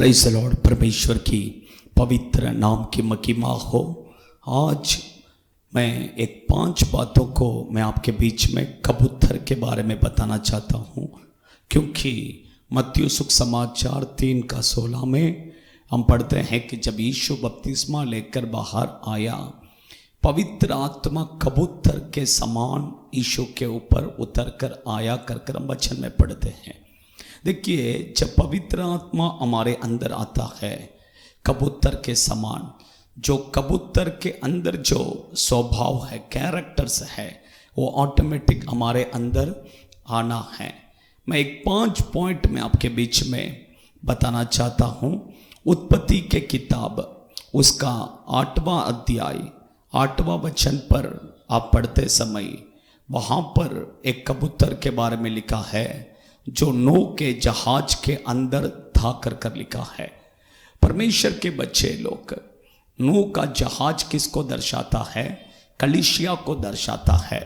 Praise the Lord. परमेश्वर की पवित्र नाम की महिमा हो। आज मैं एक 5 बातों को मैं आपके बीच में कबूतर के बारे में बताना चाहता हूँ, क्योंकि मत्ती सुसमाचार 3:16 में हम पढ़ते हैं कि जब यीशु बपतिस्मा लेकर बाहर आया, पवित्र आत्मा कबूतर के समान यीशु के ऊपर उतर कर आया कर हम वचन में पढ़ते हैं। देखिए, जब पवित्र आत्मा हमारे अंदर आता है कबूतर के समान, जो कबूतर के अंदर जो स्वभाव है, कैरेक्टर्स है, वो ऑटोमेटिक हमारे अंदर आना है। मैं एक 5 पॉइंट में आपके बीच में बताना चाहता हूँ। उत्पत्ति के किताब उसका 8वां अध्याय 8वां वचन पर आप पढ़ते समय वहाँ पर एक कबूतर के बारे में लिखा है जो नूह के जहाज के अंदर था कर लिखा है। परमेश्वर के बच्चे लोग, नूह का जहाज किसको दर्शाता है? कलीसिया को दर्शाता है।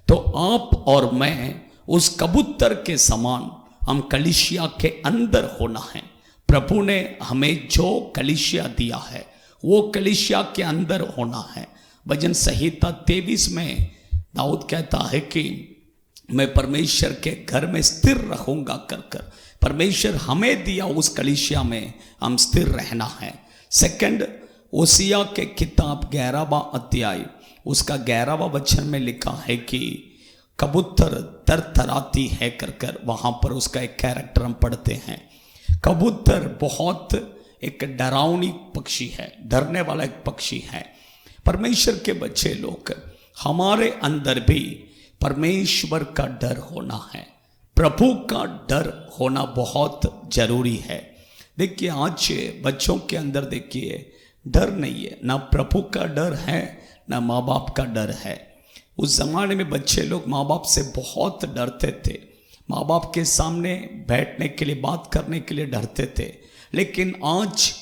तो आप और मैं उस कबूतर के समान हम कलीसिया के अंदर होना है। प्रभु ने हमें जो कलीसिया दिया है वो कलीसिया के अंदर होना है। भजन संहिता 23 में दाऊद कहता है कि मैं परमेश्वर के घर में स्थिर रहूंगा कर परमेश्वर हमें दिया उस कलीसिया में हम स्थिर रहना है। सेकंड, ओसिया के किताब 11वां अध्याय उसका 11वां वचन में लिखा है कि कबूतर थरथराती है कर वहां पर उसका एक कैरेक्टर हम पढ़ते हैं। कबूतर बहुत एक डरावनी पक्षी है, डरने वाला एक पक्षी है। परमेश्वर के बच्चे लोग, हमारे अंदर भी परमेश्वर का डर होना है, प्रभु का डर होना बहुत जरूरी है। देखिए, आज बच्चों के अंदर देखिए डर नहीं है, ना प्रभु का डर है ना माँ बाप का डर है। उस जमाने में बच्चे लोग माँ बाप से बहुत डरते थे, माँ बाप के सामने बैठने के लिए, बात करने के लिए डरते थे। लेकिन आज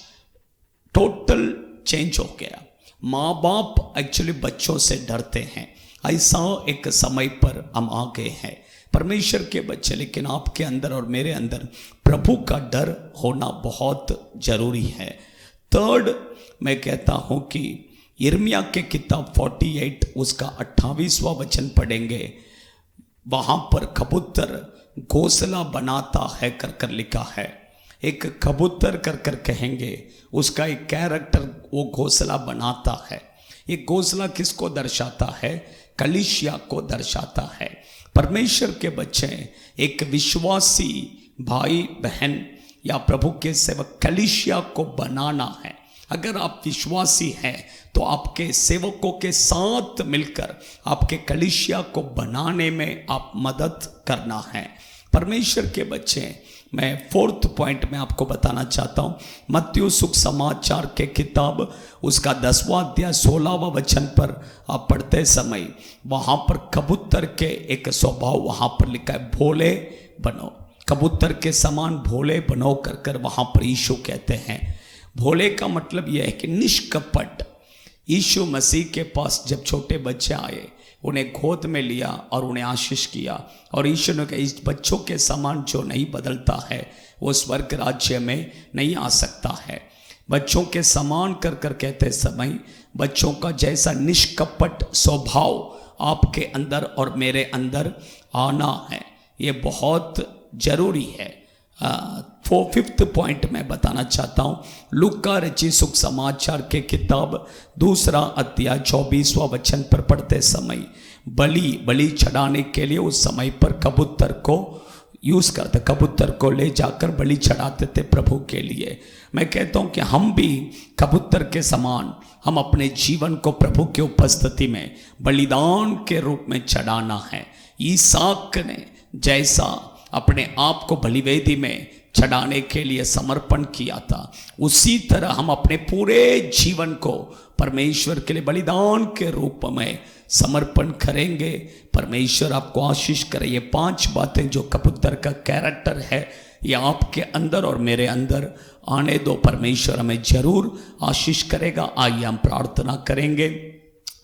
टोटल चेंज हो गया। माँ बाप एक्चुअली बच्चों से डरते हैं। ऐसा एक समय पर हम आ गए हैं परमेश्वर के बच्चे। लेकिन आपके अंदर और मेरे अंदर प्रभु का डर होना बहुत जरूरी है। थर्ड, मैं कहता हूं कि यिर्मयाह के किताब 48 उसका 28वां वचन पढ़ेंगे। वहां पर कबूतर घोंसला बनाता है कर लिखा है। एक कबूतर कर कहेंगे, उसका एक कैरेक्टर, वो घोंसला बनाता है। ये घोंसला किसको दर्शाता है? कलीसिया को दर्शाता है। परमेश्वर के बच्चे, एक विश्वासी भाई बहन या प्रभु के सेवक कलीसिया को बनाना है। अगर आप विश्वासी हैं तो आपके सेवकों के साथ मिलकर आपके कलीसिया को बनाने में आप मदद करना है। परमेश्वर के बच्चे, मैं 4th पॉइंट में आपको बताना चाहता हूँ। मत्ती सुसमाचार के किताब उसका 10वां अध्याय 16वां वचन पर आप पढ़ते समय वहाँ पर कबूतर के एक स्वभाव वहाँ पर लिखा है, भोले बनो, कबूतर के समान भोले बनो कर वहाँ पर यीशु कहते हैं। भोले का मतलब यह है कि निष्कपट। यीशु मसीह के पास जब छोटे बच्चे आए, उन्हें गोद में लिया और उन्हें आशीष किया, और ईश्वर ने कहा इस बच्चों के समान जो नहीं बदलता है वो स्वर्ग राज्य में नहीं आ सकता है। बच्चों के समान कर कहते समय बच्चों का जैसा निष्कपट स्वभाव आपके अंदर और मेरे अंदर आना है, ये बहुत जरूरी है। 5th पॉइंट में बताना चाहता हूँ। लूका रची सुसमाचार के किताब 2 अध्याय 24वां वचन पर पढ़ते समय बलि चढ़ाने के लिए उस समय पर कबूतर को यूज करते, कबूतर को ले जाकर बलि चढ़ाते थे प्रभु के लिए। मैं कहता हूँ कि हम भी कबूतर के समान हम अपने जीवन को प्रभु की उपस्थिति में बलिदान के रूप में चढ़ाना है। इसहाक ने जैसा अपने आप को बलिवेदी में चढ़ाने के लिए समर्पण किया था, उसी तरह हम अपने पूरे जीवन को परमेश्वर के लिए बलिदान के रूप में समर्पण करेंगे। परमेश्वर आपको आशीष करे। ये 5 बातें जो कबूतर का कैरेक्टर है, ये आपके अंदर और मेरे अंदर आने दो। परमेश्वर हमें जरूर आशीष करेगा। आइए हम प्रार्थना करेंगे।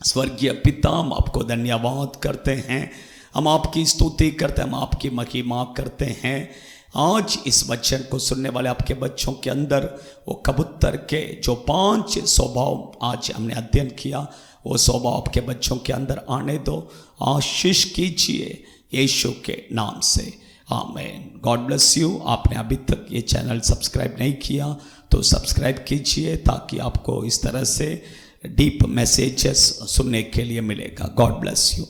स्वर्गीय पिता, हम आपको धन्यवाद करते हैं, हम आपकी स्तुति करते हैं, हम आपकी महिमा करते हैं। आज इस वचन को सुनने वाले आपके बच्चों के अंदर वो कबूतर के जो 5 स्वभाव आज हमने अध्ययन किया, वो स्वभाव आपके बच्चों के अंदर आने दो। आशीष कीजिए यीशु के नाम से, आमीन। God bless you. आपने अभी तक ये चैनल सब्सक्राइब नहीं किया तो सब्सक्राइब कीजिए, ताकि आपको इस तरह से डीप मैसेजेस सुनने के लिए मिलेगा। God bless you.